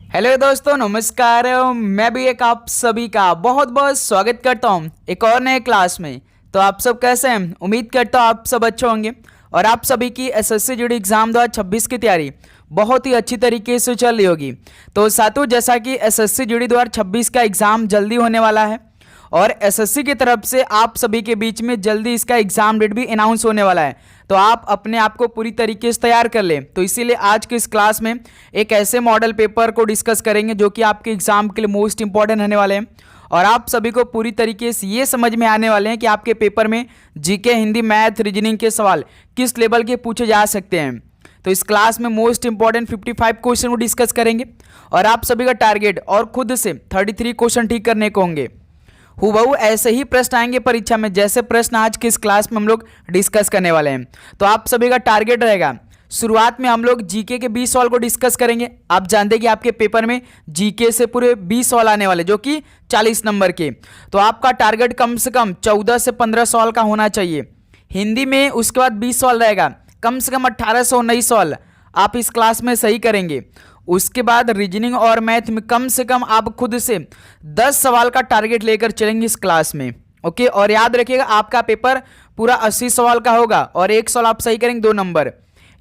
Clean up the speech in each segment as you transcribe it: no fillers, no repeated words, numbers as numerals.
Hello दोस्तों, नमस्कार। मैं भी एक आप सभी का बहुत बहुत स्वागत करता हूं एक और नए क्लास में। तो आप सब कैसे हैं? उम्मीद करता हूं आप सब अच्छे होंगे और आप सभी की एसएससी जीडी एग्जाम 2026 की तैयारी बहुत ही अच्छी तरीके से चल रही होगी। तो साथियों, जैसा कि एसएससी जीडी 2026 का एग्जाम जल्दी होने वाला है और एसएससी की तरफ से आप सभी के बीच में जल्दी इसका एग्जाम डेट भी अनाउंस होने वाला है, तो आप अपने आप को पूरी तरीके से तैयार कर लें। तो इसीलिए आज की इस क्लास में एक ऐसे मॉडल पेपर को डिस्कस करेंगे जो कि आपके एग्जाम के लिए मोस्ट इंपॉर्टेंट होने वाले हैं और आप सभी को पूरी तरीके से ये समझ में आने वाले हैं कि आपके पेपर में जीके, हिंदी, मैथ, रीजनिंग के सवाल किस लेवल के पूछे जा सकते हैं। तो इस क्लास में मोस्ट इंपॉर्टेंट 55 क्वेश्चन को डिस्कस करेंगे और आप सभी का टारगेट और खुद से 33 क्वेश्चन ठीक करने को होंगे। हुबहू ऐसे ही प्रश्न आएंगे परीक्षा में जैसे प्रश्न आज की इस क्लास में हम लोग डिस्कस करने वाले हैं। तो आप सभी का टारगेट रहेगा, शुरुआत में हम लोग जीके के 20 सवाल को डिस्कस करेंगे। आप जानते हैं कि आपके पेपर में जीके से पूरे 20 सवाल आने वाले जो कि 40 नंबर के। तो आपका टारगेट कम से कम 14 से 15 सवाल का होना चाहिए। हिंदी में उसके बाद 20 सवाल रहेगा, कम से कम 18 से 19 सवाल आप इस क्लास में सही करेंगे। उसके बाद रीजनिंग और मैथ में कम से कम आप खुद से 10 सवाल का टारगेट लेकर चलेंगे इस क्लास में। ओके, और याद रखिएगा आपका पेपर पूरा 80 सवाल का होगा और एक सवाल आप सही करेंगे 2 नंबर,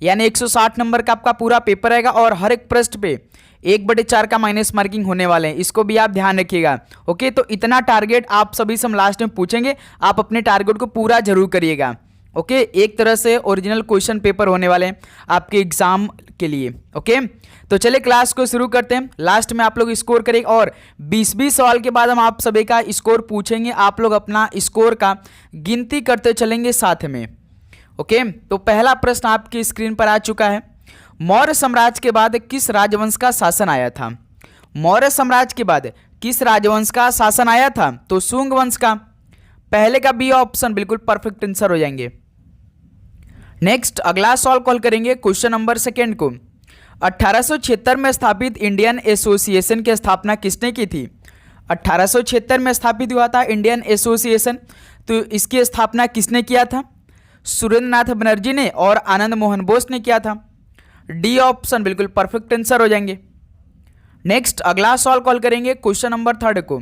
यानी 160 नंबर का आपका पूरा पेपर रहेगा और हर एक प्रश्न पे 1/4 का माइनस मार्किंग होने वाले हैं। इसको भी आप ध्यान रखिएगा। ओके, तो इतना टारगेट आप सभी से हम लास्ट में पूछेंगे, आप अपने टारगेट को पूरा जरूर करिएगा। ओके, एक तरह से ओरिजिनल क्वेश्चन पेपर होने वाले हैं आपके एग्जाम के लिए। ओके, तो चलिए क्लास को शुरू करते हैं। लास्ट में आप लोग स्कोर करेंगे और 20-20 सवाल के बाद हम आप सभी का स्कोर पूछेंगे। आप लोग अपना स्कोर का गिनती करते चलेंगे साथ में। ओके, तो पहला प्रश्न आपकी स्क्रीन पर आ चुका है। मौर्य साम्राज्य के बाद किस राजवंश का शासन आया था? मौर्य साम्राज्य के बाद किस राजवंश का शासन आया था? तो शुंग वंश का। पहले का बी ऑप्शन बिल्कुल परफेक्ट आंसर हो जाएंगे। नेक्स्ट अगला सवाल कॉल करेंगे क्वेश्चन नंबर 2 को। 1876 में स्थापित इंडियन एसोसिएशन की स्थापना किसने की थी? 1876 में स्थापित हुआ था इंडियन एसोसिएशन, तो इसकी स्थापना किसने किया था? सुरेंद्र नाथ बनर्जी ने और आनंद मोहन बोस ने किया था। डी ऑप्शन बिल्कुल परफेक्ट आंसर हो जाएंगे। नेक्स्ट अगला सवाल कॉल करेंगे क्वेश्चन नंबर 3 को।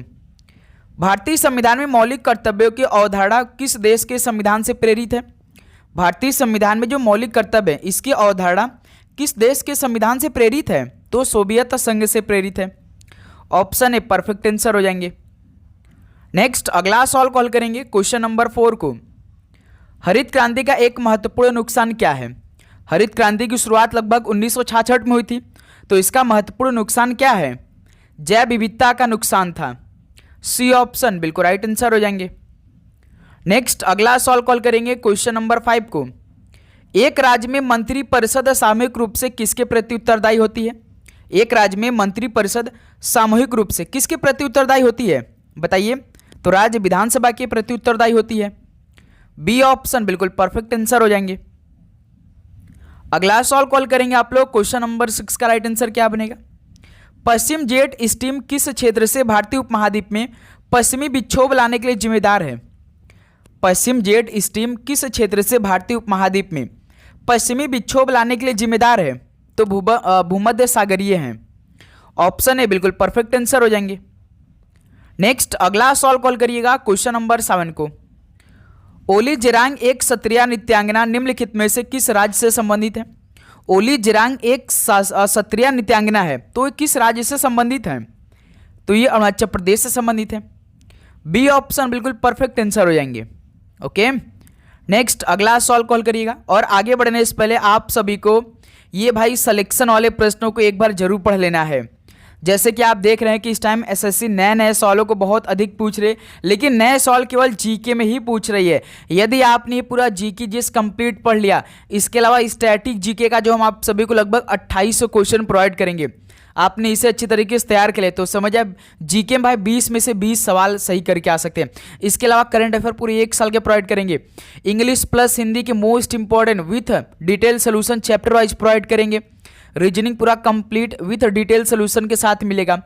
भारतीय संविधान में मौलिक कर्तव्यों की अवधारणा किस देश के संविधान से प्रेरित है? भारतीय संविधान में जो मौलिक कर्तव्य है इसकी अवधारणा किस देश के संविधान से प्रेरित है? तो सोवियत संघ से प्रेरित है। ऑप्शन ए परफेक्ट आंसर हो जाएंगे। नेक्स्ट अगला सवाल कॉल करेंगे क्वेश्चन नंबर 4 को। हरित क्रांति का एक महत्वपूर्ण नुकसान क्या है? हरित क्रांति की शुरुआत लगभग 1966 में हुई थी, तो इसका महत्वपूर्ण नुकसान क्या है? जैव विविधता का नुकसान था। सी ऑप्शन बिल्कुल राइट आंसर हो जाएंगे। नेक्स्ट अगला सवाल कॉल करेंगे क्वेश्चन नंबर 5 को। एक राज्य में मंत्री परिषद सामूहिक रूप से किसके प्रति उत्तरदायी होती है? एक राज्य में मंत्री परिषद सामूहिक रूप से किसके प्रति उत्तरदायी होती है? बताइए। तो राज्य विधानसभा के प्रति उत्तरदायी होती है। बी ऑप्शन बिल्कुल परफेक्ट आंसर हो जाएंगे। अगला सवाल कॉल करेंगे आप लोग क्वेश्चन नंबर 6 का राइट आंसर क्या बनेगा? पश्चिम जेट स्ट्रीम किस क्षेत्र से भारतीय उपमहाद्वीप में पश्चिमी विक्षोभ लाने के लिए जिम्मेदार है? पश्चिम जेट स्ट्रीम किस क्षेत्र से भारतीय उपमहाद्वीप में पश्चिमी विक्षोभ लाने के लिए जिम्मेदार है? तो भूमध्य सागरीय हैं। ऑप्शन ए बिल्कुल परफेक्ट आंसर हो जाएंगे। नेक्स्ट अगला सवाल कॉल करिएगा क्वेश्चन नंबर 7 को। ओली जिरांग एक क्षत्रिय नृत्यांगना निम्नलिखित में से किस राज्य से संबंधित है? ओली जिरांग एक क्षत्रिय नृत्यांगना है, तो किस राज्य से संबंधित है? तो ये अरुणाचल प्रदेश से संबंधित है। बी ऑप्शन बिल्कुल परफेक्ट आंसर हो जाएंगे। ओके, नेक्स्ट अगला सवाल कॉल करिएगा और आगे बढ़ने से पहले आप सभी को ये भाई सिलेक्शन वाले प्रश्नों को एक बार जरूर पढ़ लेना है। जैसे कि आप देख रहे हैं कि इस टाइम एसएससी नए नए सवालों को बहुत अधिक पूछ रहे, लेकिन नए सवाल केवल जीके में ही पूछ रही है। यदि आपने पूरा जीके जिस कंप्लीट पढ़ लिया, इसके अलावा स्टैटिक जीके का जो हम आप सभी को लगभग 2800 क्वेश्चन प्रोवाइड करेंगे, आपने इसे अच्छी तरीके से तैयार कर लिया तो समझ आप जीके में भाई 20 में से 20 सवाल सही करके आ सकते हैं। इसके अलावा करंट अफेयर पूरे 1 साल के प्रोवाइड करेंगे। इंग्लिश प्लस हिंदी के most important with detail solution chapter wise provide करेंगे। रीजनिंग पूरा कंप्लीट विथ डिटेल सोल्यूशन के साथ मिलेगा।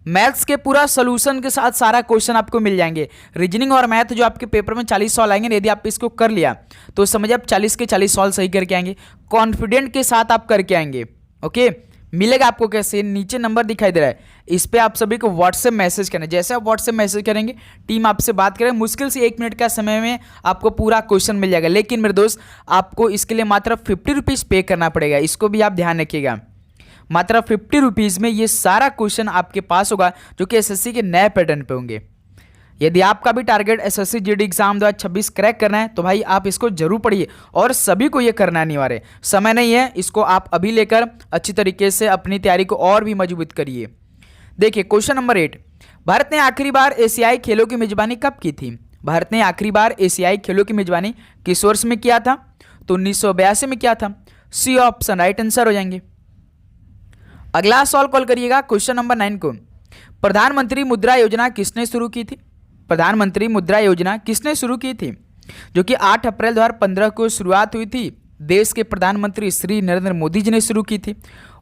मैथ्स के पूरा सोल्यूशन के साथ सारा क्वेश्चन आपको मिल जाएंगे। रीजनिंग और मैथ जो आपके पेपर में 40 सवाल आएंगे, यदि आप इसको कर लिया तो समझिए आप 40 के 40 सवाल सही करके आएंगे, कॉन्फिडेंट के साथ आप करके आएंगे। ओके, मिलेगा आपको कैसे, नीचे नंबर दिखाई दे रहा है, इस पे आप सभी को व्हाट्सएप मैसेज करना है। जैसे आप व्हाट्सएप मैसेज करेंगे टीम आपसे बात करें, मुश्किल से 1 मिनट का समय में आपको पूरा क्वेश्चन मिल जाएगा। लेकिन मेरे दोस्त आपको इसके लिए मात्र 50 रुपीज़ पे करना पड़ेगा, इसको भी आप ध्यान रखिएगा। मात्र 50 रुपीज़ में ये सारा क्वेश्चन आपके पास होगा जो कि एसएससी के नए पैटर्न पे होंगे। यदि आपका भी target SSC GD exam 2026 crack करना है तो भाई आप इसको जरूर पढ़िए, और सभी को ये करना अनिवार्य, समय नहीं है, इसको आप अभी लेकर अच्छी तरीके से अपनी तैयारी को और भी मजबूत करिए। देखिए क्वेश्चन नंबर 8, भारत ने आखिरी बार एशियाई खेलों की मेजबानी कब की थी? भारत ने आखिरी बार एशियाई खेलों की मेजबानी किस वर्ष में किया था? तो 1982 में किया था। सी ऑप्शन राइट आंसर हो जाएंगे। अगला सवाल कॉल करिएगा क्वेश्चन नंबर 9 को, प्रधानमंत्री मुद्रा योजना किसने शुरू की थी? प्रधानमंत्री मुद्रा योजना किसने शुरू की थी? जो कि 8 अप्रैल 2015 को शुरुआत हुई थी, देश के प्रधानमंत्री श्री नरेंद्र मोदी जी ने शुरू की थी।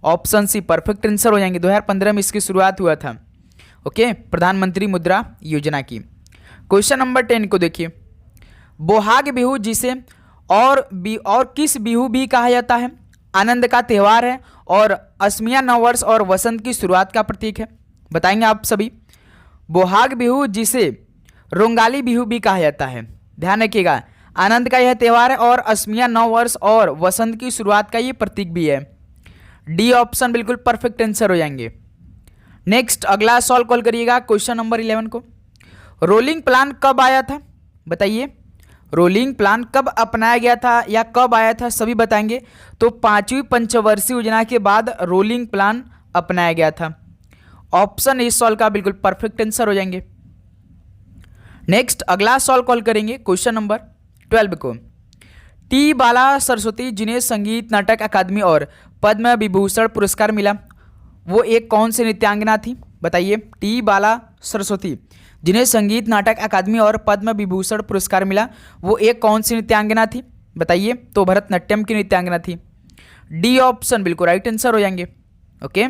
ऑप्शन सी परफेक्ट आंसर हो जाएंगे, 2015 में इसकी शुरुआत हुआ था। ओके, प्रधानमंत्री मुद्रा योजना की। क्वेश्चन नंबर 10 को देखिए, बोहाग बिहू जिसे और किस बिहू भी कहा जाता है? आनंद का त्यौहार है और असमिया नववर्ष और वसंत की शुरुआत का प्रतीक है। बताएंगे आप सभी। बोहाग बिहू जिसे रोंगाली बिहू भी कहा जाता है, ध्यान रखिएगा, आनंद का यह त्यौहार है और असमिया नववर्ष और वसंत की शुरुआत का ये प्रतीक भी है। डी ऑप्शन बिल्कुल परफेक्ट आंसर हो जाएंगे। नेक्स्ट अगला सवाल कॉल करिएगा क्वेश्चन नंबर 11 को, रोलिंग प्लान कब आया था? बताइए, रोलिंग प्लान कब अपनाया गया था या कब आया था, सभी बताएंगे। तो 5वीं पंचवर्षीय योजना के बाद रोलिंग प्लान अपनाया गया था। ऑप्शन इस सवाल का बिल्कुल परफेक्ट आंसर हो जाएंगे। नेक्स्ट अगला सवाल कॉल करेंगे क्वेश्चन नंबर 12 को, टी बाला सरस्वती जिन्हें संगीत नाटक अकादमी और पद्म विभूषण पुरस्कार मिला, वो एक कौन सी नृत्यांगना थी? बताइए, टी बाला सरस्वती जिन्हें संगीत नाटक अकादमी और पद्म विभूषण पुरस्कार मिला, वो एक कौन सी नृत्यांगना थी? बताइए, तो भरतनाट्यम की नृत्यांगना थी। डी ऑप्शन बिल्कुल राइट आंसर हो जाएंगे। ओके,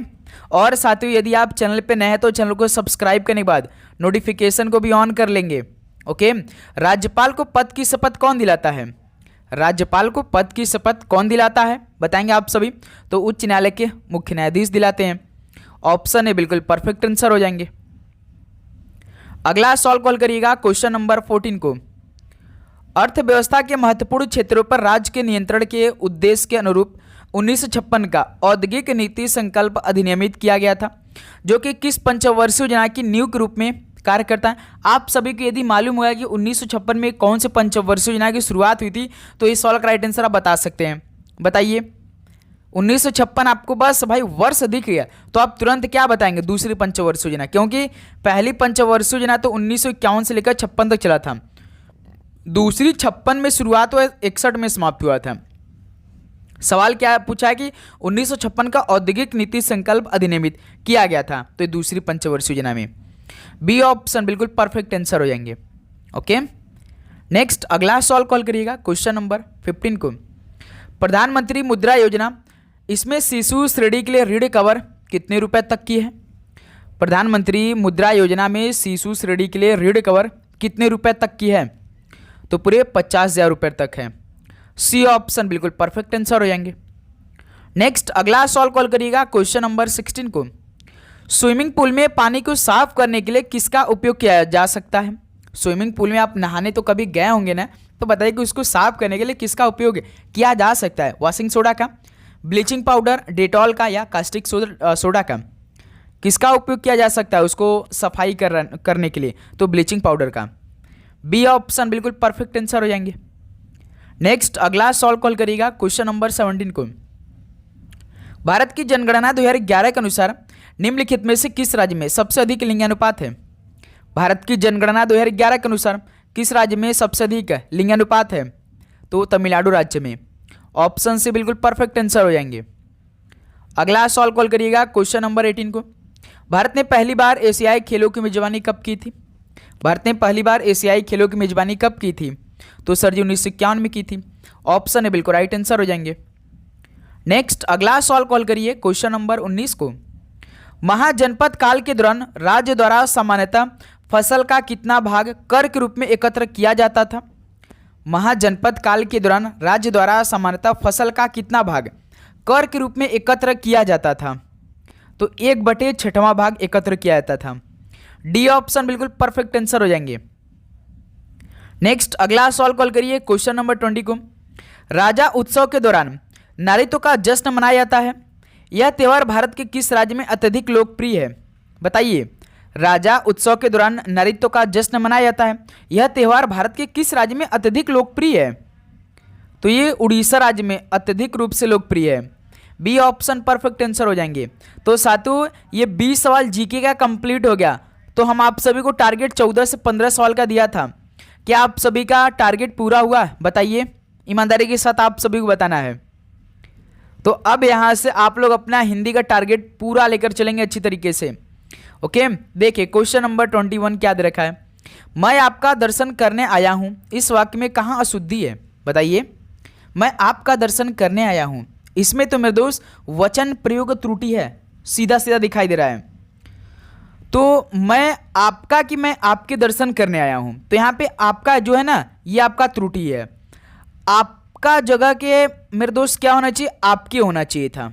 और साथियों यदि आप चैनल पे नए हैं तो चैनल को सब्सक्राइब करने के बाद नोटिफिकेशन को भी ऑन कर लेंगे। ओके, राज्यपाल को पद की शपथ कौन दिलाता है? राज्यपाल को पद की शपथ कौन दिलाता है? बताएंगे आप सभी। तो उच्च न्यायालय के मुख्य न्यायाधीश दिलाते हैं। ऑप्शन ए बिल्कुल परफेक्ट आंसर हो जाएंगे। अगला सवाल कॉल करिएगा क्वेश्चन नंबर 14 को, अर्थव्यवस्था के महत्वपूर्ण क्षेत्रों पर राज्य के नियंत्रण के उद्देश्य के अनुरूप 1956 का औद्योगिक नीति संकल्प अधिनियमित किया गया था, जो कि किस पंचवर्षीय योजना की नींव के रूप में कार्य करता है? आप सभी को यदि मालूम होगा कि 1956 में कौन से पंचवर्षीय योजना की शुरुआत हुई थी तो इस सवाल का राइट आंसर आप बता सकते हैं। बताइए, 1956 आपको बस भाई वर्ष दिख गया तो आप तुरंत क्या बताएंगे? दूसरी पंचवर्षीय योजना, क्योंकि पहली पंचवर्षीय योजना तो 1951 से लेकर 56 तक चला था, दूसरी 56 में शुरुआत हुआ, 61 में समाप्त हुआ था। सवाल क्या पूछा है कि 1956 का औद्योगिक नीति संकल्प अधिनियमित किया गया था, तो ये दूसरी पंचवर्षीय योजना में। बी ऑप्शन बिल्कुल परफेक्ट आंसर हो जाएंगे। ओके, नेक्स्ट अगला सवाल कॉल करिएगा क्वेश्चन नंबर 15 को, प्रधानमंत्री मुद्रा योजना, इसमें शिशु श्रेणी के लिए ऋण कवर कितने रुपए तक की है? प्रधानमंत्री मुद्रा योजना में शिशु श्रेणी के लिए ऋण कवर कितने रुपए तक की है? तो पूरे 50,000 रुपये तक है। सी ऑप्शन बिल्कुल परफेक्ट आंसर हो जाएंगे। नेक्स्ट अगला सवाल कॉल करिएगा क्वेश्चन नंबर 16 को, स्विमिंग पूल में पानी को साफ करने के लिए किसका उपयोग किया जा सकता है? स्विमिंग पूल में आप नहाने तो कभी गए होंगे ना, तो बताइए कि उसको साफ करने के लिए किसका उपयोग किया जा सकता है? वॉशिंग सोडा का, ब्लीचिंग पाउडर, डेटॉल का या कास्टिक सोडा का? किसका उपयोग किया जा सकता है उसको सफाई करने के लिए? तो ब्लीचिंग पाउडर का। बी ऑप्शन बिल्कुल परफेक्ट आंसर हो जाएंगे। नेक्स्ट अगला सवाल कॉल करिएगा क्वेश्चन नंबर 17 को, भारत की जनगणना 2011 के अनुसार निम्नलिखित में से किस राज्य में सबसे अधिक लिंगानुपात है? भारत की जनगणना 2011 के अनुसार किस राज्य में सबसे अधिक लिंगानुपात है? तो तमिलनाडु राज्य में। ऑप्शन से बिल्कुल परफेक्ट आंसर हो जाएंगे। अगला सवाल कॉल करिएगा क्वेश्चन नंबर 18 को, भारत ने पहली बार एशियाई खेलों की मेजबानी कब की थी? भारत ने पहली बार एशियाई खेलों की मेजबानी कब की थी? तो सर जी 1951 में की थी। ऑप्शन है बिल्कुल राइट आंसर हो जाएंगे। नेक्स्ट अगला सवाल कॉल करिए क्वेश्चन नंबर 19 को, महाजनपद काल के दौरान राज्य द्वारा सामान्यतः फसल का कितना भाग कर के रूप में एकत्र किया जाता था? महाजनपद काल के दौरान राज्य द्वारा सामान्यतः फसल का कितना भाग कर के रूप में एकत्र किया जाता था? तो 1/6वां भाग एकत्र किया जाता था। डी ऑप्शन बिल्कुल परफेक्ट आंसर हो जाएंगे। नेक्स्ट अगला सवाल कॉल करिए क्वेश्चन नंबर 20 को। राजा उत्सव के दौरान नारित्व का जश्न मनाया जाता है। यह त्यौहार भारत के किस राज्य में अत्यधिक लोकप्रिय है? बताइए। राजा उत्सव के दौरान नारित्व का जश्न मनाया जाता है। यह त्यौहार भारत के किस राज्य में अत्यधिक लोकप्रिय है? तो ये उड़ीसा राज्य में अत्यधिक रूप से लोकप्रिय है। बी ऑप्शन परफेक्ट आंसर हो जाएंगे। तो साथियों ये 20 सवाल जीके का कंप्लीट हो गया। तो हम आप सभी को टारगेट 14 से 15 सवाल का दिया था। क्या आप सभी का टारगेट पूरा हुआ? बताइए, ईमानदारी के साथ आप सभी को बताना है। तो अब यहाँ से आप लोग अपना हिंदी का टारगेट पूरा लेकर चलेंगे अच्छी तरीके से। ओके, देखिए क्वेश्चन नंबर 21 क्या दे रखा है। मैं आपका दर्शन करने आया हूँ, इस वाक्य में कहाँ अशुद्धि है? बताइए। मैं आपका दर्शन करने आया हूँ, इसमें तो मेरे दोस्त वचन प्रयोग त्रुटि है, सीधा सीधा दिखाई दे रहा है। तो मैं आपका कि मैं आपके दर्शन करने आया हूं, तो यहां पे आपका जो है ना ये आपका त्रुटि है। आपका जगह के मेरे दोस्त क्या होना चाहिए? आपके होना चाहिए था।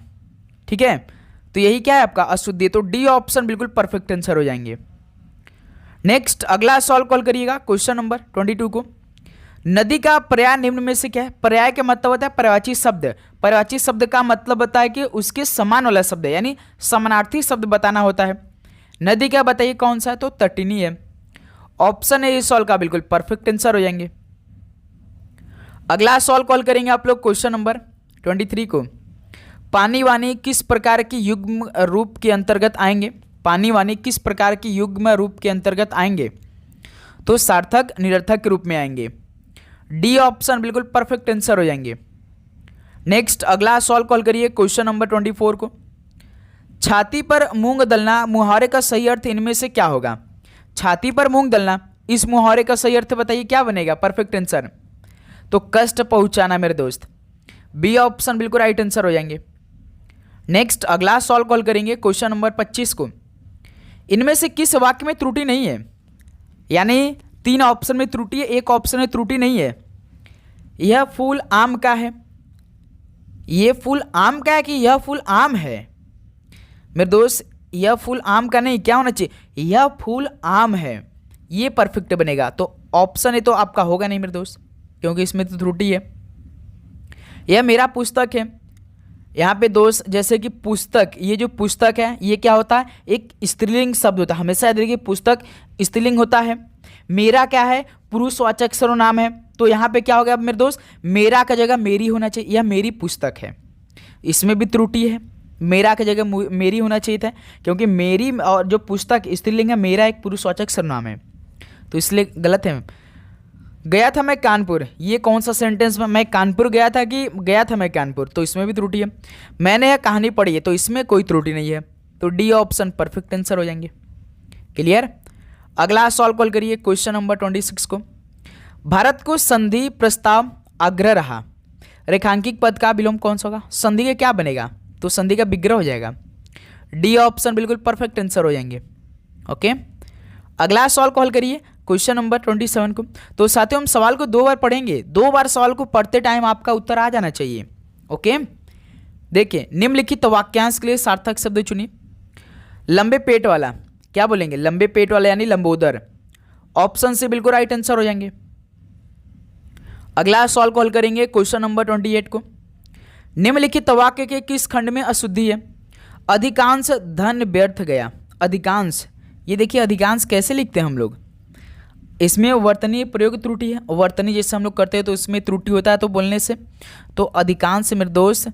ठीक है, तो यही क्या है आपका अशुद्धि। तो डी ऑप्शन बिल्कुल परफेक्ट आंसर हो जाएंगे। नेक्स्ट अगला सवाल कॉल करिएगा क्वेश्चन नंबर 22 को। नदी का पर्याय निम्न में से क्या है? पर्याय का मतलब होता है पर्यायवाची शब्द। पर्यायवाची शब्द का मतलब होता है कि उसके समान वाला शब्द है, यानी समानार्थी शब्द बताना होता है। नदी का बताइए कौन सा है? तो तटिनी है। ऑप्शन है इस सवाल का बिल्कुल परफेक्ट आंसर हो जाएंगे। अगला सवाल कॉल करेंगे आप लोग क्वेश्चन नंबर 23 को। पानी वानी किस प्रकार की युग्म रूप के अंतर्गत आएंगे? पानी वानी किस प्रकार की युग्म रूप के अंतर्गत आएंगे? तो सार्थक निरर्थक के रूप में आएंगे। डी ऑप्शन बिल्कुल परफेक्ट आंसर हो जाएंगे। नेक्स्ट अगला सवाल कॉल करिए क्वेश्चन नंबर 24 को। छाती पर मूंग दलना मुहावरे का सही अर्थ इनमें से क्या होगा? छाती पर मूंग दलना, इस मुहावरे का सही अर्थ बताइए क्या बनेगा? परफेक्ट आंसर तो कष्ट पहुंचाना मेरे दोस्त। बी ऑप्शन बिल्कुल राइट आंसर हो जाएंगे। नेक्स्ट अगला सवाल कॉल करेंगे क्वेश्चन नंबर 25 को। इनमें से किस वाक्य में त्रुटि नहीं है? यानी 3 ऑप्शन में त्रुटि है, 1 ऑप्शन में त्रुटि नहीं है। यह फूल आम का है। यह फूल आम का है कि यह फूल आम है? मेरे दोस्त यह फूल आम का नहीं, क्या होना चाहिए? यह फूल आम है, ये परफेक्ट बनेगा। तो ऑप्शन है तो आपका होगा नहीं मेरे दोस्त, क्योंकि इसमें तो त्रुटि है। यह मेरा पुस्तक है। यहाँ पे दोस्त जैसे कि पुस्तक, ये जो पुस्तक है ये क्या होता है? एक स्त्रीलिंग शब्द होता है। हमेशा याद रखिए पुस्तक स्त्रीलिंग होता है। मेरा क्या है? पुरुषवाचक सर्वनाम है। तो यहाँ पे क्या होगा मेरे दोस्त? मेरा का जगह मेरी होना चाहिए। यह मेरी पुस्तक है, इसमें भी त्रुटि है। मेरा की जगह मेरी होना चाहिए था, क्योंकि मेरी और जो पुस्तक स्त्रीलिंग है, मेरा एक पुरुषवाचक सर्वनाम है, तो इसलिए गलत है। गया था मैं कानपुर, ये कौन सा सेंटेंस में? मैं कानपुर गया था कि गया था मैं कानपुर? तो इसमें भी त्रुटि है। मैंने यह कहानी पढ़ी है, तो इसमें कोई त्रुटि नहीं है। तो डी ऑप्शन परफेक्ट आंसर हो जाएंगे। क्लियर। अगला सवाल कॉल करिए क्वेश्चन नंबर 26 को। भारत को संधि प्रस्ताव आग्रह रहा, रेखांकित पद का विलोम कौन सा होगा? संधि का क्या बनेगा? तो संधि का विग्रह हो जाएगा। डी ऑप्शन बिल्कुल परफेक्ट आंसर हो जाएंगे। ओके, अगला सवाल कॉल करिए क्वेश्चन नंबर 27 को। तो साथियों हम सवाल को 2 बार पढ़ेंगे, 2 बार सवाल को पढ़ते टाइम आपका उत्तर आ जाना चाहिए। ओके, देखिए निम्नलिखित वाक्यांश के लिए सार्थक शब्द चुनिए। लंबे पेट वाला, क्या बोलेंगे? लंबे पेट वाला यानी लंबोदर। ऑप्शन से बिल्कुल राइट आंसर हो जाएंगे। अगला सवाल कॉल करेंगे क्वेश्चन नंबर 28 को। निम्नलिखित वाक्य के किस खंड में अशुद्धि है? अधिकांश धन व्यर्थ गया। अधिकांश, ये देखिए अधिकांश कैसे लिखते हैं हम लोग? इसमें वर्तनीय प्रयोग त्रुटि है। वर्तनी जैसे हम लोग करते हैं तो इसमें त्रुटि होता है तो बोलने से। तो अधिकांश मेरे दोस्त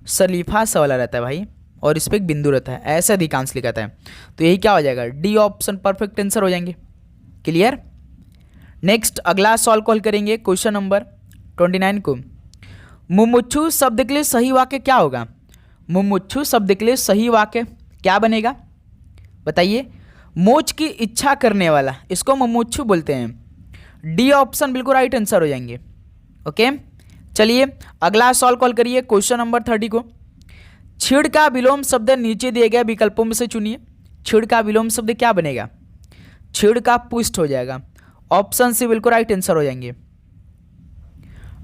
सलीफा सा वाला रहता है भाई, और इस पर एक बिंदु रहता है, ऐसे अधिकांश लिखा है। तो यही क्या हो जाएगा? डी ऑप्शन परफेक्ट आंसर हो जाएंगे। क्लियर। नेक्स्ट अगला सवाल कॉल करेंगे क्वेश्चन नंबर 29 को। मुमुक्षु शब्द के लिए सही वाक्य क्या होगा? मुमुक्षु शब्द के लिए सही वाक्य क्या बनेगा? बताइए। मोक्ष की इच्छा करने वाला, इसको मुमुक्षु बोलते हैं। डी ऑप्शन बिल्कुल राइट आंसर हो जाएंगे। ओके, चलिए अगला सवाल कॉल करिए क्वेश्चन नंबर 30 को। छीड़ का विलोम शब्द नीचे दिए गए विकल्पों में से चुनिए। छीड़ का विलोम शब्द क्या बनेगा? छीड़ का पुष्ट हो जाएगा। ऑप्शन से बिल्कुल राइट आंसर हो जाएंगे।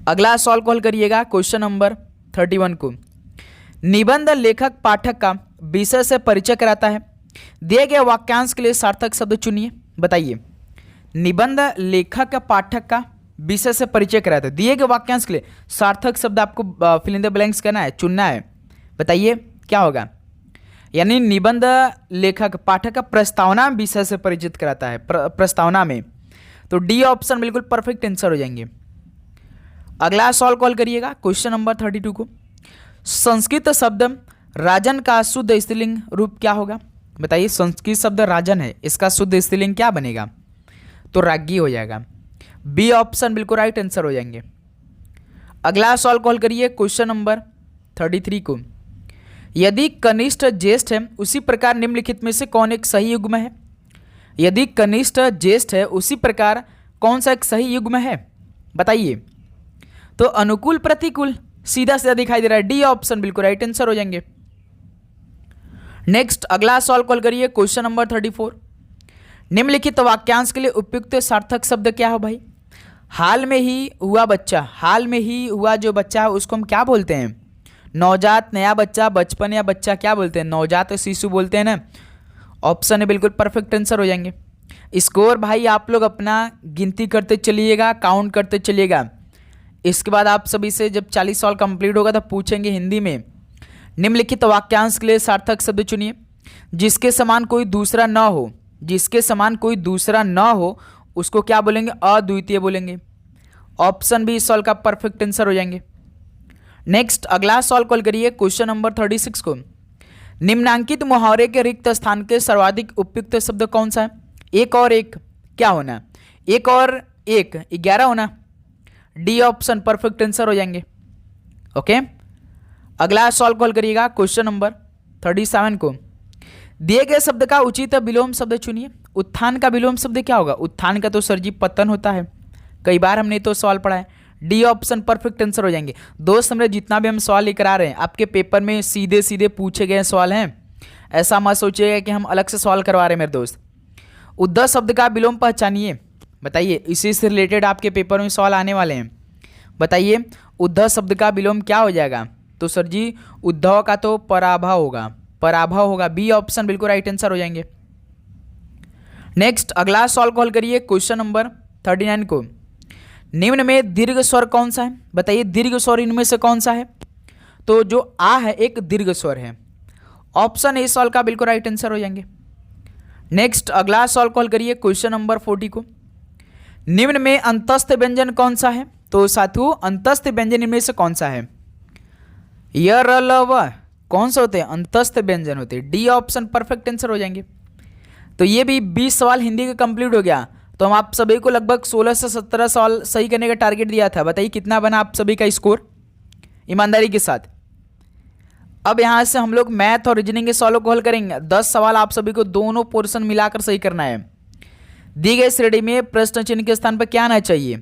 अगला सवाल कॉल करिएगा क्वेश्चन नंबर 31 को। निबंध लेखक पाठक का विषय से परिचय कराता है। दिए गए वाक्यांश के लिए सार्थक शब्द चुनिए। बताइए, निबंध लेखक पाठक का विषय से परिचय कराता है। दिए गए वाक्यांश के लिए सार्थक शब्द आपको फिल इन द ब्लैंक्स करना है, चुनना है। बताइए क्या होगा? यानी निबंध लेखक पाठक का प्रस्तावना विषय से परिचित कराता है, प्रस्तावना में। तो डी ऑप्शन बिल्कुल परफेक्ट आंसर हो जाएंगे। अगला सवाल कॉल करिएगा, क्वेश्चन नंबर 32 को। संस्कृत शब्द राजन का शुद्ध स्त्रीलिंग रूप क्या होगा? बताइए, संस्कृत शब्द राजन है, इसका शुद्ध स्त्रीलिंग क्या बनेगा? तो राज्ञी हो जाएगा। बी ऑप्शन बिल्कुल राइट आंसर हो जाएंगे। अगला सवाल कॉल करिए, क्वेश्चन नंबर 33 को। यदि कनिष्ठ ज्येष्ठ है उसी प्रकार निम्नलिखित में से कौन एक सही युग्म है? यदि कनिष्ठ ज्येष्ठ है उसी प्रकार कौन सा एक सही युग्म है? बताइए। तो अनुकूल प्रतिकूल सीधा सीधा दिखाई दे रहा है, डी ऑप्शन बिल्कुल राइट आंसर हो जाएंगे। नेक्स्ट अगला सवाल कॉल करिए, क्वेश्चन नंबर 34। निम्नलिखित वाक्यांश के लिए उपयुक्त सार्थक शब्द क्या हो भाई? हाल में ही हुआ बच्चा, हाल में ही हुआ जो बच्चा है उसको हम क्या बोलते हैं? नवजात, नया बच्चा, बचपन या बच्चा क्या बोलते हैं? नवजात शिशु बोलते हैं ना। ऑप्शन है बिल्कुल परफेक्ट आंसर हो जाएंगे। स्कोर भाई आप लोग अपना गिनती करते चलिएगा, काउंट करते चलिएगा। इसके बाद आप सभी से जब 40 सवाल कंप्लीट होगा तो पूछेंगे हिंदी में। निम्नलिखित वाक्यांश के लिए सार्थक शब्द चुनिए। जिसके समान कोई दूसरा न हो, जिसके समान कोई दूसरा न हो उसको क्या बोलेंगे? अद्वितीय बोलेंगे। ऑप्शन बी इस सवाल का परफेक्ट आंसर हो जाएंगे। नेक्स्ट अगला सवाल कॉल करिए, क्वेश्चन नंबर 36 को। निम्नांकित मुहावरे के रिक्त स्थान के सर्वाधिक उपयुक्त शब्द कौन सा है? एक और एक क्या होना? एक और एक 11 होना। डी ऑप्शन परफेक्ट आंसर हो जाएंगे। ओके, अगला सवाल कॉल करिएगा, क्वेश्चन नंबर 37 को। दिए गए शब्द का उचित विलोम शब्द चुनिए। उत्थान का विलोम शब्द क्या होगा? उत्थान का तो सर जी पतन होता है, कई बार हमने तो सवाल पढ़ा है। डी ऑप्शन परफेक्ट आंसर हो जाएंगे। दोस्त हमने जितना भी हम सवाल लेकर आ रहे हैं आपके पेपर में सीधे सीधे पूछे गए सवाल हैं, ऐसा मत सोचिएगा कि हम अलग से सवाल करवा रहे हैं मेरे दोस्त। उद्धव शब्द का विलोम पहचानिए। बताइए, इसी से रिलेटेड आपके पेपर में सवाल आने वाले हैं। बताइए, उद्धव शब्द का विलोम क्या हो जाएगा? तो सर जी उद्धव का तो पराभव होगा, पराभव होगा। बी ऑप्शन बिल्कुल राइट आंसर हो जाएंगे। नेक्स्ट अगला सवाल कॉल करिए, क्वेश्चन नंबर 39 को। निम्न में दीर्घ स्वर कौन सा है? बताइए, दीर्घ स्वर इनमें से कौन सा है? तो जो आ है एक दीर्घ स्वर है। ऑप्शन ए सवाल का बिल्कुल राइट आंसर हो जाएंगे। नेक्स्ट अगला सवाल कॉल करिए, क्वेश्चन नंबर 40 को। निम्न में अंतस्थ व्यंजन कौन सा है? तो साथियों अंतस्थ व्यंजन इनमें से कौन सा है? य, र, ल, व कौन सा होते हैं? अंतस्थ व्यंजन होते हैं। डी ऑप्शन परफेक्ट आंसर हो जाएंगे। तो ये भी 20 सवाल हिंदी का कंप्लीट हो गया। तो हम आप सभी को लगभग 16 से 17 सवाल सही करने का टारगेट दिया था। बताइए कितना बना आप सभी का स्कोर ईमानदारी के साथ। अब यहाँ से हम लोग मैथ और रीजनिंग के सवालों को हल करेंगे। 10 सवाल आप सभी को दोनों पोर्शन मिलाकर सही करना है। दी गई श्रेणी में प्रश्न चिन्ह के स्थान पर क्या आना चाहिए?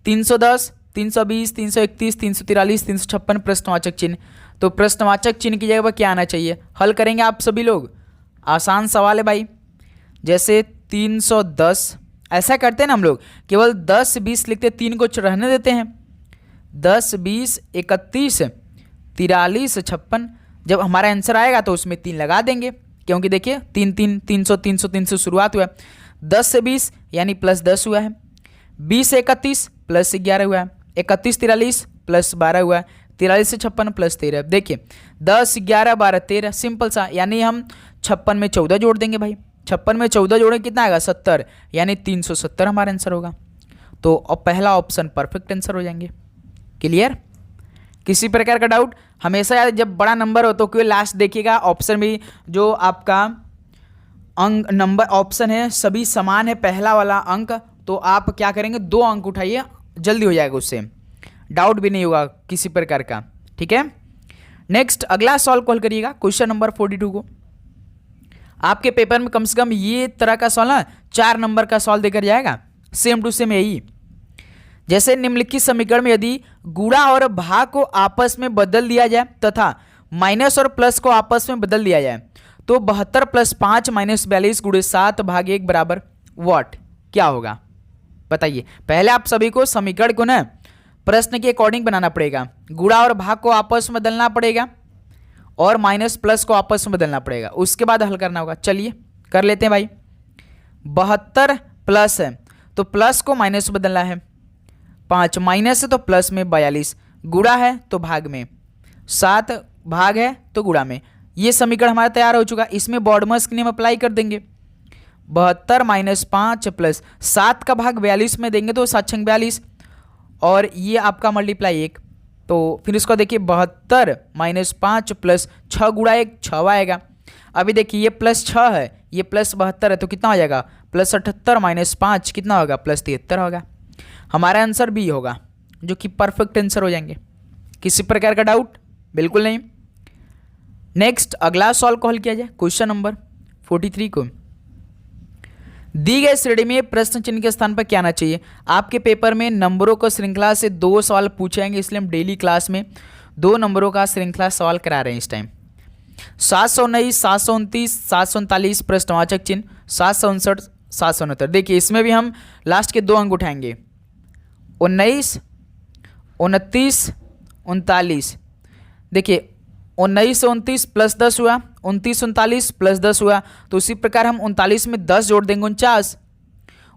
310, 320, 331, 343, 356 प्रश्नवाचक चिन्ह। तो प्रश्नवाचक चिन्ह की जगह पर क्या आना चाहिए? हल करेंगे आप सभी लोग। आसान सवाल है भाई। जैसे 310 ऐसा करते हैं ना हम लोग, केवल 10 20 लिखते, 3 को रहने देते हैं। 10 20 31 43 56 जब हमारा आंसर आएगा तो उसमें 3 लगा देंगे, क्योंकि देखिए 3 3 300 300 300 शुरुआत हुआ है। 10 से 20 यानी +10 हुआ है। 20 से 31 +11 हुआ है। 31 43 +12 हुआ है। 43 से 56 +13। देखिए 10 11 12 13 सिंपल सा, यानी हम 56 में 14 जोड़ देंगे भाई। 56 में 14 जोड़ें कितना आएगा? 70, यानी 370 हमारा आंसर होगा। तो अब पहला ऑप्शन परफेक्ट आंसर हो जाएंगे। क्लियर? किसी प्रकार का डाउट? हमेशा यार जब बड़ा नंबर हो तो क्यों लास्ट देखिएगा, ऑप्शन भी जो आपका अंक नंबर ऑप्शन है सभी समान है, पहला वाला अंक, तो आप क्या करेंगे 2 अंक उठाइए, जल्दी हो जाएगा, उससे डाउट भी नहीं होगा किसी प्रकार का। ठीक है, नेक्स्ट अगला सवाल कॉल करिएगा, क्वेश्चन नंबर 42 को। आपके पेपर में कम से कम ये तरह का सवाल ना 4 नंबर का सवाल देकर जाएगा, सेम टू सेम यही। जैसे निम्नलिखित समीकरण में यदि गुणा और भाग को आपस में बदल दिया जाए तथा माइनस और प्लस को आपस में बदल दिया जाए तो 72 + 5 - 42 × 7 / 1 बराबर व्हाट क्या होगा? बताइए। पहले आप सभी को समीकरण को ना प्रश्न के अकॉर्डिंग बनाना पड़ेगा। गुणा और भाग को आपस में बदलना पड़ेगा और माइनस प्लस को आपस में बदलना पड़ेगा, उसके बाद हल करना होगा। चलिए कर लेते हैं भाई। 72 प्लस है तो प्लस को माइनस में बदलना है, 5 माइनस है तो प्लस में 42, गुणा है तो भाग में, 7 भाग है तो गुणा में। ये समीकरण हमारा तैयार हो चुका। इसमें बॉडमस के नियम अप्लाई कर देंगे। 72 माइनस 5 प्लस 7 का भाग 42 में देंगे तो 7 छंग 42, और ये आपका मल्टीप्लाई 1, तो फिर इसको देखिए 72 माइनस 5 प्लस 6 गुणा 1 6 आएगा। अभी देखिए ये प्लस 6 है, ये प्लस 72 है, तो कितना हो जाएगा प्लस 78 माइनस 5 कितना होगा प्लस 73 होगा। हमारा आंसर बी होगा, जो कि परफेक्ट आंसर हो जाएंगे। किसी प्रकार का डाउट? बिल्कुल नहीं। नेक्स्ट अगला सॉल्व को हल किया जाए। क्वेश्चन नंबर 43 को दी गई श्रेणी में प्रश्न चिन्ह के स्थान पर क्या आना चाहिए। आपके पेपर में नंबरों को श्रृंखला से 2 सवाल पूछे जाएंगे, इसलिए हम डेली क्लास में 2 नंबरों का श्रृंखला सवाल करा रहे हैं इस टाइम। 719, 729, 739 प्रश्नवाचक चिन्ह, 759, 769। देखिए इसमें भी हम लास्ट के 2 अंक उठाएंगे, 19, 29, 39। देखिए 19 से 29 प्लस 10 हुआ, 29 39 प्लस 10 हुआ, तो उसी प्रकार हम 39 में 10 जोड़ देंगे 49।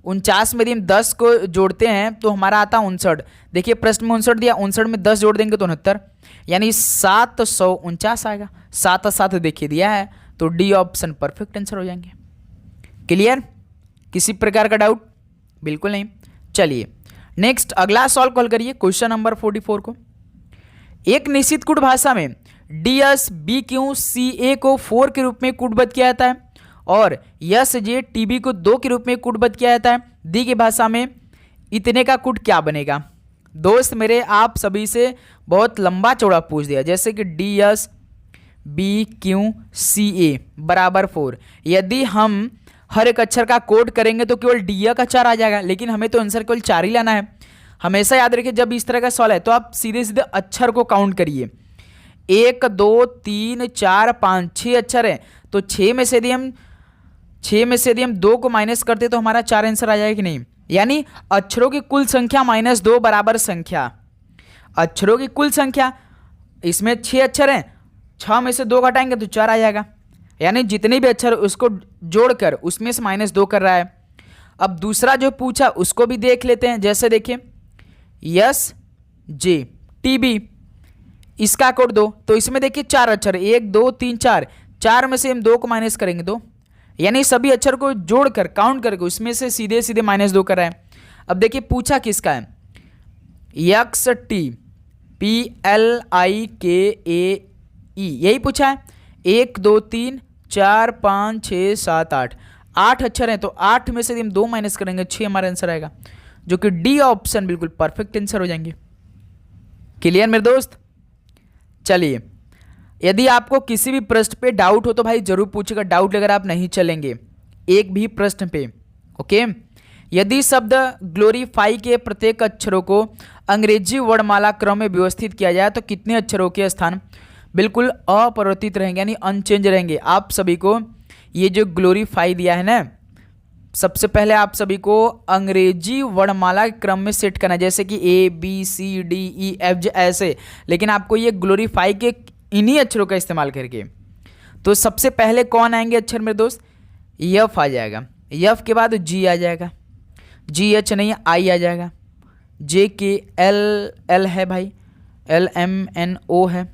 49 में यदि हम 10 को जोड़ते हैं तो हमारा आता 59। देखिए प्रश्न में 59 दिया, 59 में 10 जोड़ देंगे तो 69, यानी 749 आएगा। 7 और 7 देखिए दिया है, तो डी ऑप्शन परफेक्ट आंसर हो जाएंगे। क्लियर? किसी प्रकार का डाउट? बिल्कुल नहीं। चलिए नेक्स्ट अगला सॉल्व कॉल करिए। क्वेश्चन नंबर 44 को एक निश्चित कूट भाषा में ds bq ca को 4 के रूप में कूटबद्ध किया जाता है और sj tb को 2 के रूप में कूटबद्ध किया जाता है। दी की भाषा में इतने का कूट क्या बनेगा? दोस्त मेरे आप सभी से बहुत लंबा चौड़ा पूछ दिया, जैसे कि ds bq ca बराबर 4। यदि हम हर एक अक्षर का कोड करेंगे तो केवल डी का 4 आ जाएगा, लेकिन हमें तो आंसर केवल 4 ही लाना है। हमेशा याद रखिए जब इस तरह का सवाल है तो आप सीधे सीधे अक्षर को काउंट करिए। 1 2 3 4 5 6 अक्षर है, तो 6 में से यदि हम 2 को माइनस करते तो हमारा 4 आंसर आ जाएगा कि नहीं। यानी अक्षरों की कुल संख्या माइनस 2 बराबर संख्या। अक्षरों की कुल संख्या, इसमें 6 अक्षर हैं, 6 में से 2 घटाएंगे तो 4 आ जाएगा। यानी जितने भी अक्षर उसको जोड़कर उसमें से माइनस 2 कर रहा है। अब दूसरा जो पूछा उसको भी देख लेते हैं। जैसे देखिए sj tb इसका कोड 2, तो इसमें देखिए 4 अक्षर, 1 2 3 4, 4 में से हम 2 को माइनस करेंगे 2, यानी सभी अक्षर को जोड़कर काउंट करके उसमें से सीधे सीधे माइनस 2 कर रहा है। अब देखिए पूछा किसका है, xt plike यही पूछा है। 1 2 3 4 5 6 7 8, 8 अक्षर हैं, तो 8 में से हम 2 माइनस करेंगे 6 हमारा आंसर आएगा, जो कि डी ऑप्शन बिल्कुल परफेक्ट आंसर हो जाएंगे। क्लियर मेरे दोस्त? चलिए यदि आपको किसी भी प्रश्न पे डाउट हो तो भाई जरूर पूछेगा, डाउट अगर आप नहीं चलेंगे एक भी प्रश्न पे। ओके, यदि शब्द ग्लोरीफाई के प्रत्येक अक्षरों को अंग्रेजी वर्णमाला क्रम में व्यवस्थित किया जाए तो कितने अक्षरों के स्थान बिल्कुल अपरिवर्तित रहेंगे, यानी अनचेंज रहेंगे। आप सभी को ये जो ग्लोरीफाई दिया है ना, सबसे पहले आप सभी को अंग्रेजी वर्णमाला के क्रम में सेट करना है, जैसे कि ABCDEFG ऐसे, लेकिन आपको ये ग्लोरीफाई के इन्हीं अक्षरों का इस्तेमाल करके। तो सबसे पहले कौन आएंगे अक्षर मेरे दोस्त? F आ जाएगा, F के बाद G आ जाएगा, GH नहीं I आ जाएगा, JK L है भाई, LMNO है,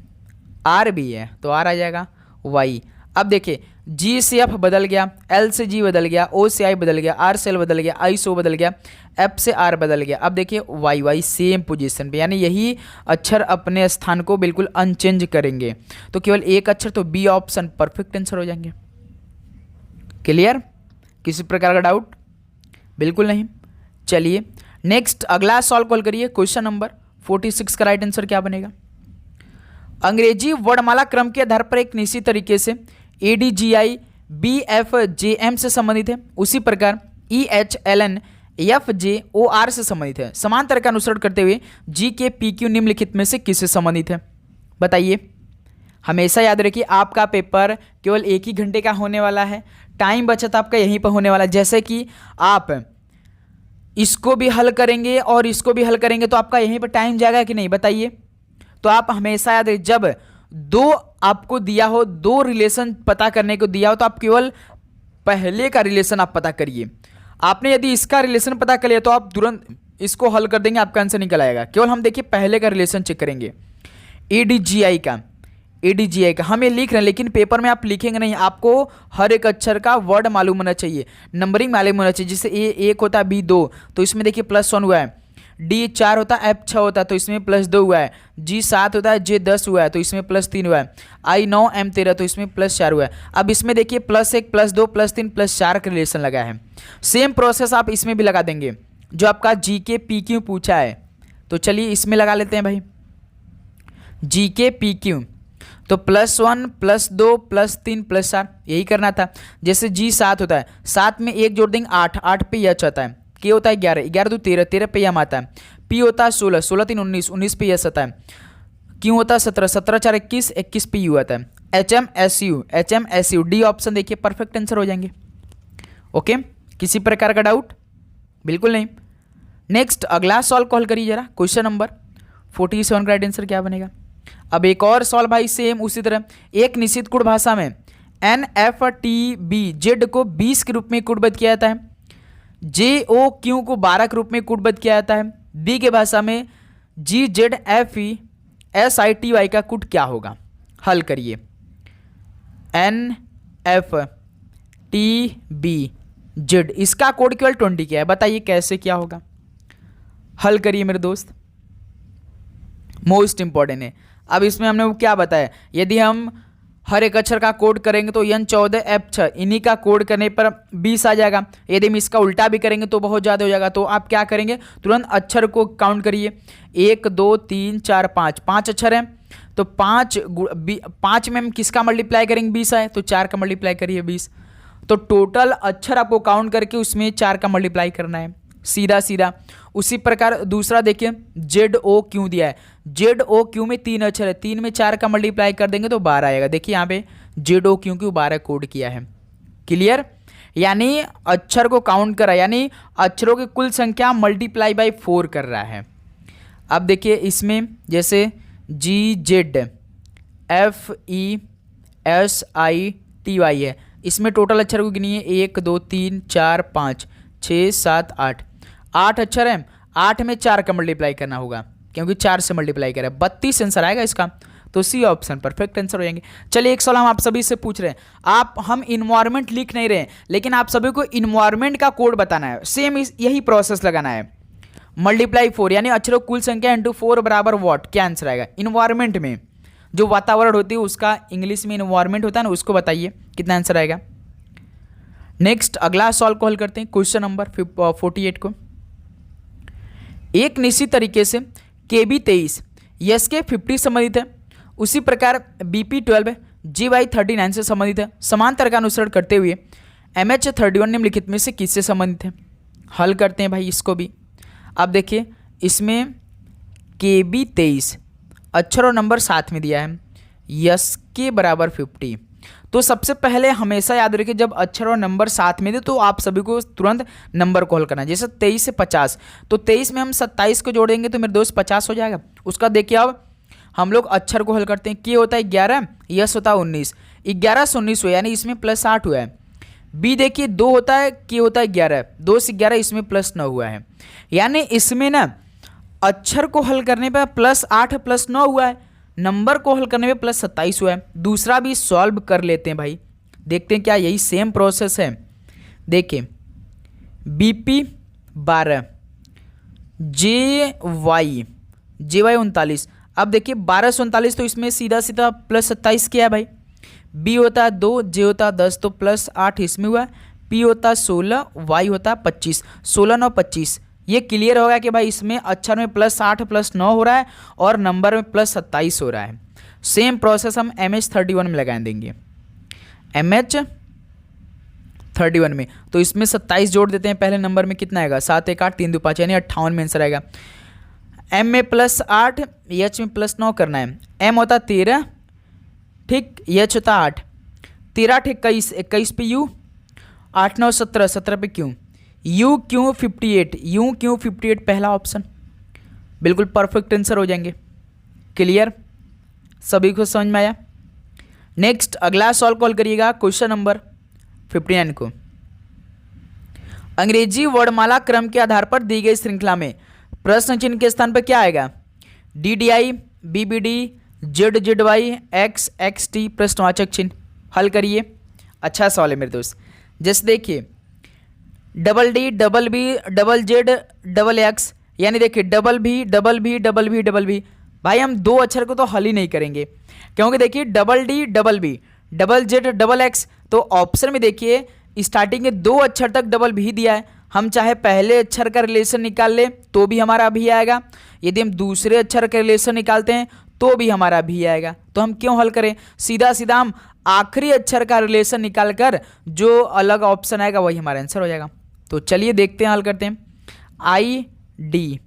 R भी है तो R आ जाएगा, Y। अब देखिए G से F बदल गया, L से G बदल गया, O से I बदल गया, R से L बदल गया, I से O बदल गया, F से R बदल गया। अब देखिए Y सेम पोजीशन पे, यानी यही अक्षर अपने स्थान को बिल्कुल अनचेंज करेंगे, तो केवल एक अक्षर, तो बी ऑप्शन परफेक्ट आंसर हो जाएंगे। क्लियर? किसी प्रकार का डाउट? बिल्कुल नहीं। चलिए नेक्स्ट अगला सॉल्व कॉल करिए। क्वेश्चन नंबर 46 का राइट आंसर क्या बनेगा? अंग्रेजी वर्णमाला क्रम के आधार पर एक निश्चित तरीके से ADGI BFJM से संबंधित है, उसी प्रकार EHLN FJOR से संबंधित है। समान तरह का अनुसरण करते हुए GK PQ निम्नलिखित में से किससे संबंधित है? बताइए। हमेशा याद रखिए आपका पेपर केवल 1 ही घंटे का होने वाला है, टाइम बचत आपका यहीं पर होने वाला है। जैसे कि आप इसको भी हल करेंगे और इसको भी हल करेंगे तो आपका यहीं पर टाइम जाएगा कि नहीं? बताइए। तो आप हमेशा याद रखिए, जब दो आपको दिया हो, दो रिलेशन पता करने को दिया हो, तो आप केवल पहले का रिलेशन आप पता करिए। आपने यदि इसका रिलेशन पता कर लिया तो आप तुरंत इसको हल कर देंगे, आपका आंसर निकल आएगा। केवल हम देखिए पहले का रिलेशन चेक करेंगे। एडीजीआई का, एडीजीआई का हम ये लिख रहे हैं, लेकिन पेपर में आप लिखेंगे नहीं, आपको हर एक अक्षर का वर्ड मालूम होना चाहिए, नंबरिंग मालूम होना चाहिए। जैसे ए 1 होता है, बी 2, तो इसमें देखिए +1 हुआ है। डी 4 होता है, एफ 6 होता है, तो इसमें +2 हुआ है। जी 7 होता है, जे 10 हुआ है, तो इसमें +3 हुआ है। आई 9, एम 13, तो इसमें +4 हुआ है। अब इसमें देखिए +1, +2, +3, +4 का रिलेशन लगा है। सेम प्रोसेस आप इसमें भी लगा देंगे, जो आपका जी के पी क्यू पूछा है। तो चलिए इसमें लगा लेते हैं भाई, जी के पी क्यू। तो +1, +2, +3, +4 यही करना था। जैसे जी 7 होता है, 7 में 1 जोड़ देंगे 8, 8 पे यच आता है। के होता है 11, 11 तो 13, 13 पे यम आता है। पी होता है 16, 16 3 19, 19 पे यस आता है। क्यों होता है 17, 17 4 21, 21 पे यू आता है। HMSU, HMSU डी ऑप्शन देखिए परफेक्ट आंसर हो जाएंगे। ओके, किसी प्रकार का डाउट? बिल्कुल नहीं। नेक्स्ट अगला सॉल्व कॉल करिए जरा, क्वेश्चन नंबर 47 का राइट आंसर क्या बनेगा। अब एक और सॉल्व भाई सेम उसी तरह। एक निश्चित कुड़ भाषा में NFTBZ को 20 के रूप में कुटबद्ध किया जाता है। JOQ को 12 के रूप में कुटबद्ध किया जाता है। बी के भाषा में GZFESITY का कुट क्या होगा? हल करिए। NFTBZ इसका कोड केवल 20 क्या है, बताइए कैसे क्या होगा? हल करिए मेरे दोस्त, मोस्ट इंपॉर्टेंट है। अब इसमें हमने वो क्या बताया, यदि हम हर एक अक्षर का कोड करेंगे तो N14 F6 इन्हीं का कोड करने पर 20 आ जाएगा। यदि हम इसका उल्टा भी करेंगे तो बहुत ज़्यादा हो जाएगा। तो आप क्या करेंगे, तुरंत अक्षर को काउंट करिए। 1 2 3 4 5, 5 अक्षर हैं, तो 5 में हम किसका मल्टीप्लाई करेंगे, 20 आए, तो 4 का मल्टीप्लाई करिए 20। तो टोटल अक्षर आपको काउंट करके उसमें 4 का मल्टीप्लाई करना है, सीधा सीधा। उसी प्रकार दूसरा देखिए ZOQ दिया है। ZOQ में 3 अक्षर है, 3 में 4 का मल्टीप्लाई कर देंगे तो 12 आएगा। देखिए यहाँ पे ZOQ को 12 कोड किया है। क्लियर? यानी अक्षर को काउंट करा, यानी अक्षरों की कुल संख्या मल्टीप्लाई बाय 4 कर रहा है। अब देखिए इसमें जैसे GZFESITY है, इसमें टोटल अक्षर को गिनिए 1 2 3 4 5 6 7 8, 8 अक्षर हैं, 8 में 4 का मल्टीप्लाई करना होगा क्योंकि 4 से मल्टीप्लाई करें, 32 आंसर आएगा इसका। तो सी ऑप्शन परफेक्ट आंसर हो जाएंगे। चलिए एक सवाल हम आप सभी से पूछ रहे हैं, हम इन्वायरमेंट लिख नहीं रहे हैं, लेकिन आप सभी को इन्वायरमेंट का कोड बताना है। सेम यही प्रोसेस लगाना है, मल्टीप्लाई 4 यानी अक्षरों कुल संख्या इंटू 4 बराबर वॉट, क्या आंसर आएगा? इन्वायरमेंट में जो वातावरण होती है उसका इंग्लिश में इन्वायरमेंट होता है ना, उसको बताइए कितना आंसर आएगा। नेक्स्ट अगला सॉल्व कॉल करते हैं, क्वेश्चन नंबर 48 को। एक निश्चित तरीके से KB23 SK 50 संबंधित है, उसी प्रकार BP 12 GY 39 से संबंधित है। समांतर का अनुसरण करते हुए MH 31 निम्नलिखित में से किससे संबंधित है? हल करते हैं भाई इसको भी। अब देखिए इसमें KB23 अक्षर और नंबर साथ में दिया है, SK बराबर 50। तो सबसे पहले हमेशा याद रखिए जब अक्षर और नंबर साथ में दे तो आप सभी को तुरंत नंबर को हल करना है। जैसे 23 से 50, तो 23 में हम 27 को जोड़ेंगे तो मेरे दोस्त 50 हो जाएगा। उसका देखिए अब हम लोग अक्षर को हल करते हैं। के होता है 11, यस होता है 19, 11 से 19 हुआ यानी इसमें +8 हुआ है। बी देखिए 2 होता है, के होता है 11, 2 से 11 इसमें +9 हुआ है। यानी इसमें ना अक्षर को हल करने पर +8 +9 हुआ है, नंबर को हल करने में +27 हुआ है। दूसरा भी सॉल्व कर लेते हैं भाई, देखते हैं क्या यही सेम प्रोसेस है। देखिए BP 12 JY 39, अब देखिए 12 से 39 तो इसमें सीधा सीधा +27 किया है भाई। B होता है 2, J होता है 10 तो +8 इसमें हुआ, P होता है 16, Y होता है 25, 16 9 25। ये क्लियर होगा कि भाई इसमें अक्षर में +8 +9 हो रहा है और नंबर में +27 हो रहा है। सेम प्रोसेस हम MH 31 में लगा देंगे। MH 31 में तो इसमें 27 जोड़ देते हैं, पहले नंबर में कितना आएगा 7 1 8 3 2 5 यानी 58 में आंसर आएगा। M में +8, H में +9 करना है। M होता 13, ठीक, H होता 8, 13 21, 21 पे U, 8 9 17, 17 पे Q, U क्यों 58 पहला ऑप्शन, बिल्कुल परफेक्ट आंसर हो जाएंगे। क्लियर? सभी को समझ में आया? नेक्स्ट अगला सॉल्व कॉल करिएगा क्वेश्चन नंबर 59 को। अंग्रेजी वर्णमाला क्रम के आधार पर दी गई श्रृंखला में प्रश्न चिन्ह के स्थान पर क्या आएगा? DDI, BBD, ZZY, XXT प्रश्नवाचक चिन्ह। हल करिए। अच्छा सवाल है मेरे दोस्त। जैसे देखिए DD, BB, ZZ, XX, यानी देखिए BB भाई हम दो अक्षर को तो हल ही नहीं करेंगे, क्योंकि देखिए DD, BB, ZZ, XX तो ऑप्शन में देखिए स्टार्टिंग के दो अक्षर तक BB दिया है। हम चाहे पहले अक्षर का रिलेशन निकाल ले तो भी हमारा भी आएगा, यदि हम दूसरे अक्षर का रिलेशन निकालते हैं तो भी हमारा भी आएगा। तो हम क्यों हल करें, सीधा सीधा हम आखिरी अक्षर का रिलेशन निकाल कर जो अलग ऑप्शन आएगा वही हमारा आंसर हो जाएगा। तो चलिए देखते हैं, हल करते हैं। IDYT,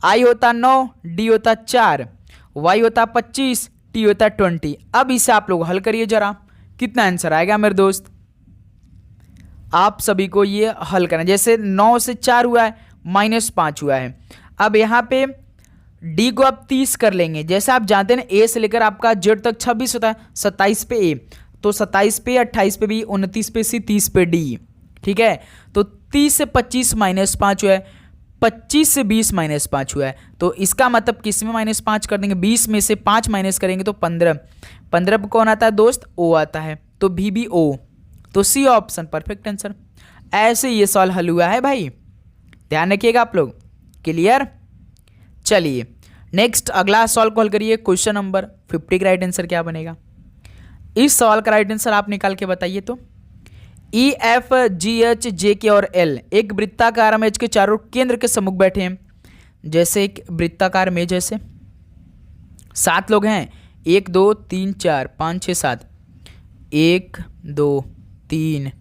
I होता 9, D होता 4, Y होता 25, T होता 20। अब इसे आप लोग हल करिए जरा, कितना आंसर आएगा मेरे दोस्त? आप सभी को ये हल करना। जैसे 9 से 4 हुआ है, -5 हुआ है। अब यहाँ पे D को आप 30 कर लेंगे। जैसे आप जानते हैं A से लेकर आपका Z तक 26 होता है, 27 पे A, तो 27 पे 28 पे B, 29 पे C, 30 पे D। ठीक है, तो 30 से 25 -5 हुआ है, 25 से 20 -5 हुआ है। तो इसका मतलब किस में -5 कर देंगे? 20 में से 5 माइनस करेंगे तो 15। 15 पे कौन आता है दोस्त? O आता है, तो B भी O, तो C ऑप्शन परफेक्ट आंसर। ऐसे ये सवाल हल हुआ है भाई, ध्यान रखिएगा आप लोग। क्लियर? चलिए नेक्स्ट अगला सवाल कॉल करिए। क्वेश्चन नंबर 50 का राइट आंसर क्या बनेगा? इस सवाल का राइट आंसर आप निकाल के बताइए। तो EFGHJK और L एक वृत्ताकार मेज के चारों केंद्र के सम्मुख बैठे हैं। जैसे एक वृत्ताकार मेज, जैसे 7 लोग हैं, 1 2 3 4 5 6 7, 1 2 3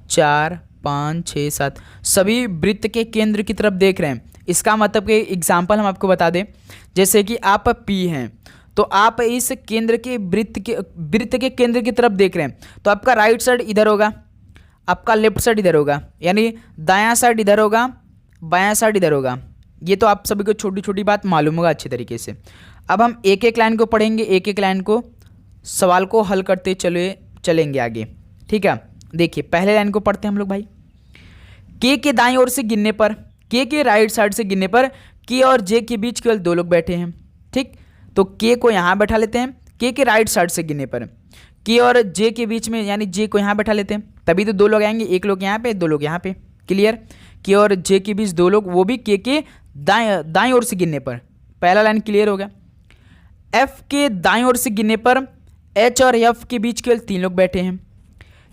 4 5 6 7 सभी वृत्त के केंद्र की तरफ देख रहे हैं। इसका मतलब कि एग्जाम्पल हम आपको बता दें, जैसे कि आप P हैं तो आप इस केंद्र के वृत्त के केंद्र की तरफ देख रहे हैं, तो आपका राइट साइड इधर होगा, आपका लेफ्ट साइड इधर होगा, यानी दायां साइड इधर होगा, बायां साइड इधर होगा। ये तो आप सभी को छोटी छोटी बात मालूम होगा अच्छी तरीके से। अब हम एक एक लाइन को पढ़ेंगे, एक एक लाइन को सवाल को हल करते चलेंगे आगे। ठीक है, देखिए पहले लाइन को पढ़ते हैं हम लोग भाई। के दाईं ओर से गिनने पर, के राइट साइड से गिनने पर के और जे के बीच केवल 2 लोग बैठे हैं। ठीक, तो के को यहाँ बैठा लेते हैं, के राइट साइड से गिनने पर के और जे के बीच में, यानी जे को यहाँ बैठा लेते हैं, तभी तो 2 लोग आएंगे, 1 लोग यहाँ पे, 2 लोग यहाँ पे। क्लियर? के और जे के बीच 2 लोग, वो भी के दाईं ओर से गिनने पर। पहला लाइन क्लियर हो गया। एफ के दाईं ओर से गिनने पर एच और एफ के बीच केवल 3 लोग बैठे हैं।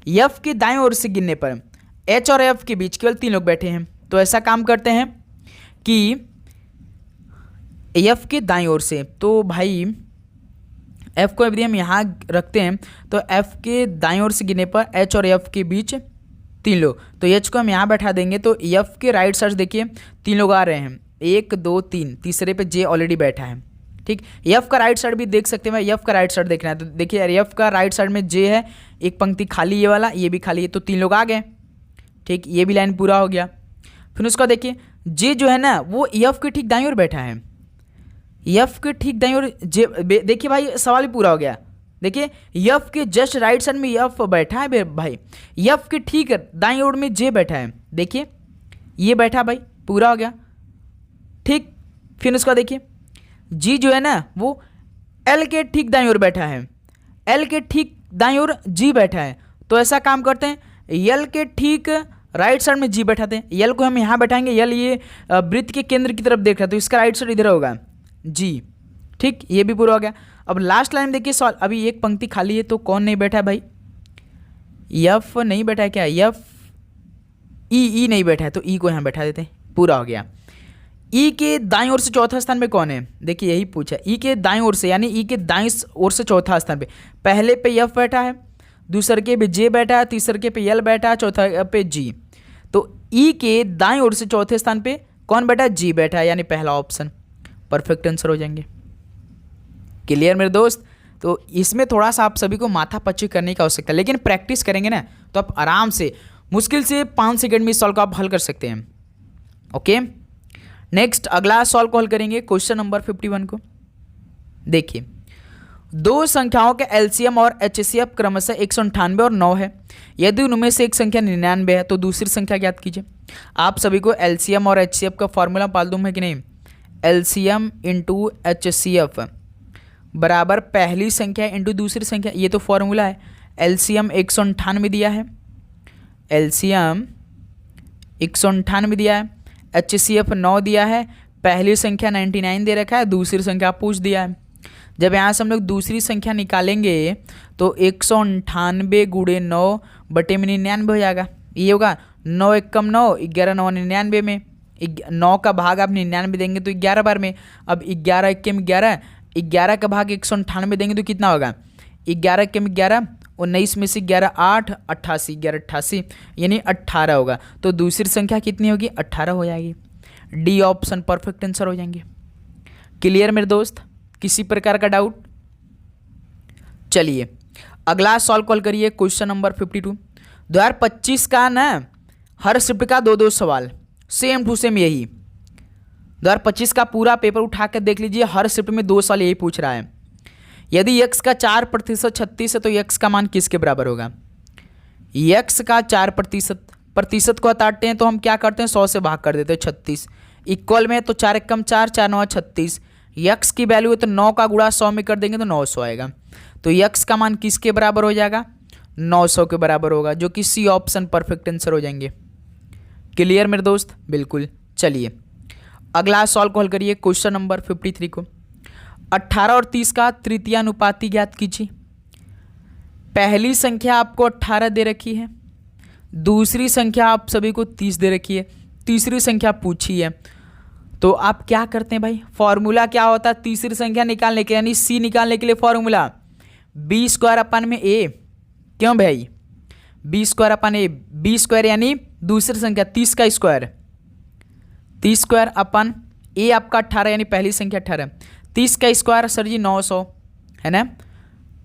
एफ के दाईं ओर से गिनने पर एच और एफ के बीच केवल 3 लोग बैठे हैं। तो ऐसा काम करते हैं कि एफ के दाईं ओर से, तो भाई एफ को यदि हम यहाँ रखते हैं तो एफ के दाईं ओर से गिनने पर एच और एफ के बीच 3 लोग, तो एच को हम यहाँ बैठा देंगे। तो एफ के राइट साइड देखिए 3 लोग आ रहे हैं, 1 2 3, तीसरे पे जे ऑलरेडी बैठा है। ठीक, एफ का राइट साइड भी देख सकते हैं, एफ का राइट साइड देखना है तो देखिए एफ का राइट साइड में जे है, एक पंक्ति खाली ये वाला, ये भी खाली है, तो 3 लोग आ गए। ठीक, ये भी लाइन पूरा हो गया। फिर उसका देखिए जे जो है ना वो एफ के ठीक दाईं ओर बैठा है, एफ के ठीक दाईं ओर जे, देखिए भाई सवाल भी पूरा हो गया। देखिए एफ के जस्ट राइट साइड में एफ बैठा है भाई, एफ के ठीक दाईं ओर में जे बैठा है, देखिए ये बैठा भाई, पूरा हो गया। ठीक, फिर उसका देखिए जी जो है ना वो एल के ठीक दाईं ओर बैठा है, एल के ठीक दाईं ओर जी बैठा है। तो ऐसा काम करते हैं, एल के ठीक राइट साइड में जी बैठाते हैं, यल को हम यहाँ बैठाएंगे, यल ये वृत्त के केंद्र की तरफ देख रहा है तो इसका राइट साइड इधर होगा जी। ठीक, ये भी पूरा हो गया। अब लास्ट लाइन देखिए सवाल, अभी एक पंक्ति खाली है तो कौन नहीं बैठा है भाई? एफ नहीं बैठा है क्या? एफ ई नहीं बैठा है तो ई को यहाँ बैठा देते हैं, पूरा हो गया। ई के दाईं ओर से चौथा स्थान पे कौन है? देखिए यही पूछा, ई के दाईं ओर से, यानी ई के दाईं ओर से चौथा स्थान पे, पहले पे एफ बैठा है, दूसरे के पे जे बैठा है, तीसरे के पे यल बैठा है, चौथा पे जी। तो ई के दाईं ओर से चौथे स्थान पे कौन बैठा है? जी बैठा है, यानी पहला ऑप्शन परफेक्ट आंसर हो जाएंगे। क्लियर मेरे दोस्त? तो इसमें थोड़ा सा आप सभी को माथा पच्ची करने की आवश्यकता है, लेकिन प्रैक्टिस करेंगे ना तो आप आराम से मुश्किल से 5 सेकंड में इस सॉल्व को आप हल कर सकते हैं। ओके, नेक्स्ट अगला सॉल्व को हल करेंगे, क्वेश्चन नंबर 51 को। देखिए, दो संख्याओं के एलसीएम और एचसीएफ क्रमशः 198 और 9 है। यदि उनमें से एक संख्या 99 है तो दूसरी संख्या ज्ञात कीजिए। आप सभी को एलसीएम और एचसीएफ का फॉर्मूला मालूम है कि नहीं? एलसीएम इंटू एचसीएफ बराबर पहली संख्या इंटू दूसरी संख्या, ये तो फॉर्मूला है। एलसीएम 198 दिया है, एलसीएम 198 दिया है, एचसीएफ 9 दिया है, पहली संख्या 99 दे रखा है, दूसरी संख्या पूछ दिया है। जब यहाँ से हम लोग दूसरी संख्या निकालेंगे तो 198 गुणे 9 बटे में 99 हो जाएगा। ये होगा 9 एकम 9, 11 9 99 में 9 का भाग आप 99 देंगे तो 11 बार में। अब 11 एकम 11, 11 का भाग 198 देंगे तो कितना होगा? 11 एकम 11, 19 में से 11 8, 88, 11 88 यानी 18 होगा। तो दूसरी संख्या कितनी होगी? 18 हो जाएगी। डी ऑप्शन परफेक्ट आंसर हो जाएंगे। क्लियर मेरे दोस्त? किसी प्रकार का डाउट? चलिए अगला सॉल्व कॉल करिए। Question number 52। 2025 का ना हर शिफ्ट का 2-2 सवाल, सेम टू सेम यही 2025 का पूरा पेपर उठा कर देख लीजिए, हर शिफ्ट में 2 सवाल यही पूछ रहा है। यदि x का 4% 36 है तो x का मान किसके बराबर होगा? x का 4% प्रतिशत को हटाते हैं तो हम क्या करते हैं? 100 से भाग कर देते हैं 36। इक्वल में तो 4 एकम 4, 4 9 36। यक्स की वैल्यू है तो 9 का गुणा 100 में कर देंगे तो 900 आएगा। तो यक्स का मान किसके बराबर हो जाएगा? 900 के बराबर होगा, जो कि सी ऑप्शन परफेक्ट आंसर हो जाएंगे। क्लियर मेरे दोस्त? बिल्कुल। चलिए अगला सॉल्व कॉल करिए। क्वेश्चन नंबर 53 को 18 और 30 का तृतीय अनुपाती ज्ञात कीजिए। पहली संख्या आपको 18 दे रखी है, दूसरी संख्या आप सभी को 30 दे रखी है, तीसरी संख्या पूछी है। तो आप क्या करते हैं भाई? फॉर्मूला क्या होता है तीसरी संख्या निकालने के, यानी सी निकालने के लिए? फॉर्मूला बी स्क्वायर अपन में ए। क्यों भाई? बी स्क्वायर अपन ए, बी स्क्वायर यानी दूसरी संख्या 30 का स्क्वायर, 30 स्क्वायर अपन ए आपका 18 यानी पहली संख्या 18, 30 का स्क्वायर सर जी 900 है ना,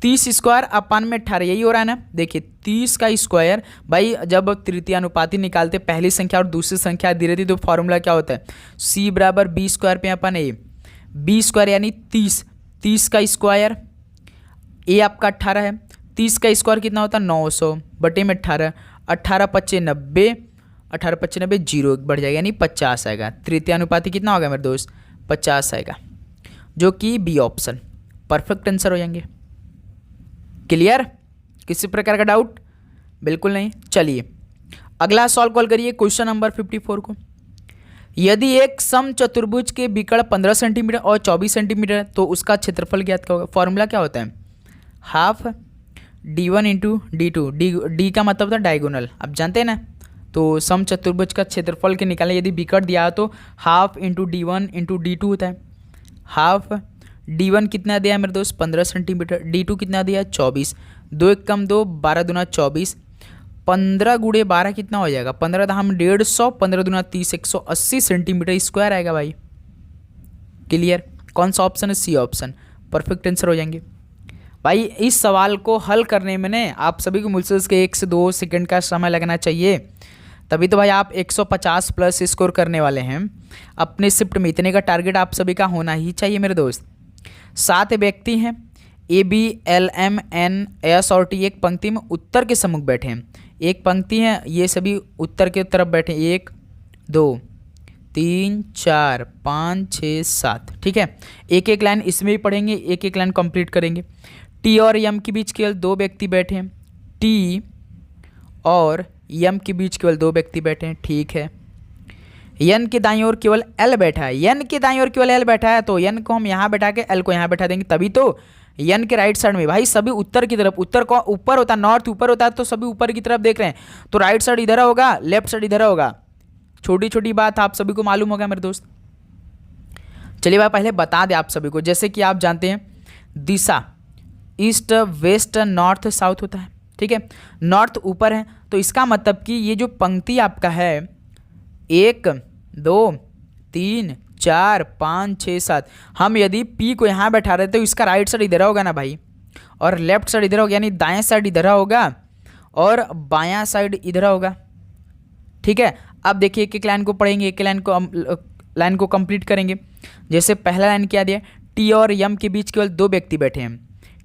30 स्क्वायर अपन में 18, यही हो रहा है ना। देखिए 30 का स्क्वायर भाई, जब तृतीय अनुपाती निकालते पहली संख्या और दूसरी संख्या दे रही थी तो फॉर्मूला क्या होता है? सी बराबर बी स्क्वायर पे अपन ए, बी स्क्वायर यानी 30, 30 का स्क्वायर, ए आपका 18 है, 30 का स्क्वायर कितना होता है? 900 बटे में 18, 18 पच्चे 90, 18 पच्चे 90, 0 बढ़ जाएगा यानी 50 आएगा। तृतीय अनुपाती कितना होगा मेरे दोस्त? 50 आएगा, जो कि बी ऑप्शन परफेक्ट आंसर हो जाएंगे। क्लियर? किसी प्रकार का डाउट? बिल्कुल नहीं। चलिए अगला सॉल्व कॉल करिए। क्वेश्चन नंबर 54 को यदि एक सम चतुर्भुज के विकर्ण 15 सेंटीमीटर और 24 सेंटीमीटर तो उसका क्षेत्रफल ज्ञात क्या होगा? फॉर्मूला क्या होता है? Half d1 into d2, D का मतलब होता है डायगोनल, आप जानते हैं ना। तो सम चतुर्भुज का क्षेत्रफल के निकालने यदि विकर्ण दिया तो half into d1 into d2 होता है। हाफ d1 कितना दिया है मेरे दोस्त? 15 सेंटीमीटर, d2 कितना दिया है? 24, 2 एकम 2, 12 दूना 24, 15 गुणे 12 कितना हो जाएगा? 15 हम 150, 15 दूना 30, 180 सेंटीमीटर स्क्वायर आएगा भाई। क्लियर? कौन सा ऑप्शन है? सी ऑप्शन परफेक्ट आंसर हो जाएंगे भाई। इस सवाल को हल करने में ने आप सभी को मुश्किल के 1 से 2 सेकंड का समय लगना चाहिए, तभी तो भाई आप 150 प्लस स्कोर करने वाले हैं। अपने शिफ्ट में इतने का टारगेट आप सभी का होना ही चाहिए मेरे दोस्त। 7 व्यक्ति हैं, A B L M N S और टी एक पंक्ति में उत्तर के सम्मुख बैठे हैं। एक पंक्ति है, ये सभी उत्तर के तरफ बैठे, 1 2 3 4 5 6 7, ठीक है। एक एक लाइन इसमें भी पढ़ेंगे, एक एक लाइन कंप्लीट करेंगे। टी और यम के बीच केवल 2 व्यक्ति बैठे हैं, टी और यम के बीच केवल 2 व्यक्ति बैठे हैं, ठीक है। यन के दाईं ओर केवल एल बैठा है, यन के दाईं ओर केवल एल बैठा है, तो यन को हम यहाँ बैठा के एल को यहाँ बैठा देंगे, तभी तो यन के राइट साइड में भाई सभी उत्तर की तरफ, उत्तर को ऊपर होता है, नॉर्थ ऊपर होता है, तो सभी ऊपर की तरफ देख रहे हैं, तो राइट साइड इधर होगा, लेफ्ट साइड इधर होगा। छोटी छोटी बात आप सभी को मालूम होगा मेरे दोस्त। चलिए भाई पहले बता दें आप सभी को, जैसे कि आप जानते हैं दिशा ईस्ट वेस्ट नॉर्थ साउथ होता है, ठीक है। नॉर्थ ऊपर है, तो इसका मतलब कि ये जो पंक्ति आपका है 1 2 3 4 5 6 7, हम यदि P को यहाँ बैठा रहे तो इसका राइट साइड इधर होगा ना भाई, और लेफ्ट साइड इधर होगा, यानी दाएं साइड इधर होगा और बायां साइड इधर होगा, ठीक है। अब देखिए एक एक लाइन को पढ़ेंगे, एक लाइन को कंप्लीट करेंगे। जैसे पहला लाइन क्या दिया, टी और यम के बीच केवल 2 व्यक्ति बैठे हैं।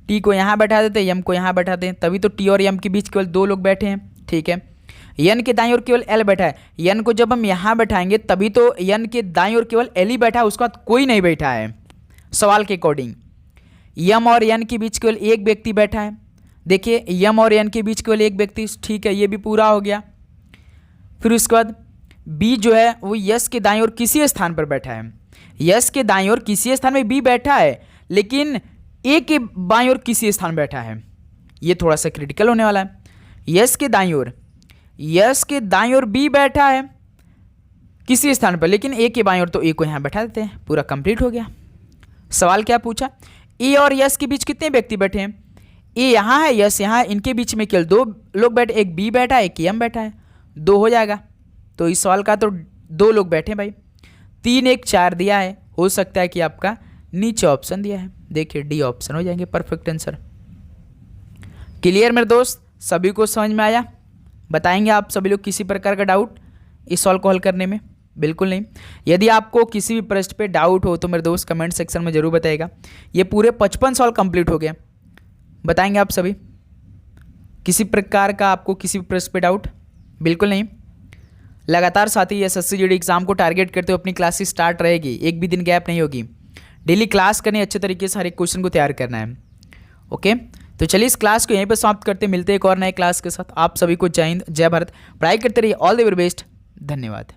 टी को यहाँ बैठा देते हैं, यम को यहाँ बैठा दें, तभी तो टी और यम के बीच केवल 2 लोग बैठे हैं। ठीक है, यन के दाईं ओर केवल एल बैठा है। यन को जब हम यहाँ बैठाएंगे तभी तो यन के दाईं ओर केवल एल ही बैठा है, उसके बाद कोई नहीं बैठा है सवाल के अकॉर्डिंग। यम और यन के बीच केवल एक व्यक्ति बैठा है। देखिए यम और यन के बीच केवल एक व्यक्ति, ठीक है, ये भी पूरा हो गया। फिर उसके बाद बी जो है वो यस के दाईं ओर किसी स्थान पर बैठा है। यस के दाईं ओर किसी स्थान में बी बैठा है, लेकिन ए के बाईं ओर किसी स्थान बैठा है। ये थोड़ा सा क्रिटिकल होने वाला है। यस के दाईं ओर बी बैठा है किसी स्थान पर, लेकिन ए के बाईं ओर, तो ए को यहाँ बैठा देते हैं। पूरा कंप्लीट हो गया। सवाल क्या पूछा, ए और यस के बीच कितने व्यक्ति बैठे हैं। ए यहाँ है, यस यहाँ है, इनके बीच में केवल 2 लोग बैठे, एक बी बैठा है, एक एम बैठा है, 2 हो जाएगा। तो इस सवाल का तो 2 लोग बैठे भाई। 3 1 4 दिया है, हो सकता है कि आपका नीचे ऑप्शन दिया है। देखिए डी ऑप्शन हो जाएंगे परफेक्ट आंसर। क्लियर मेरे दोस्त, सभी को समझ में आया। बताएंगे आप सभी लोग किसी प्रकार का डाउट इस सॉल्व को हल करने में? बिल्कुल नहीं। यदि आपको किसी भी प्रश्न पे डाउट हो तो मेरे दोस्त कमेंट सेक्शन में जरूर बताइएगा। ये पूरे 55 सॉल्व कंप्लीट हो गए। बताएंगे आप सभी किसी प्रकार का आपको किसी भी प्रश्न पे डाउट? बिल्कुल नहीं। लगातार साथ ही एसएससी जीडी एग्जाम को टारगेट करते हुए अपनी क्लासेस स्टार्ट रहेगी, एक भी दिन गैप नहीं होगी। डेली क्लास करनी, अच्छे तरीके से हर एक क्वेश्चन को तैयार करना है। ओके, तो चलिए इस क्लास को यहीं पर समाप्त करते हैं। मिलते हैं एक और नए क्लास के साथ। आप सभी को जय हिंद, जय भारत। पढ़ाई करते रहिए। All the very best. धन्यवाद।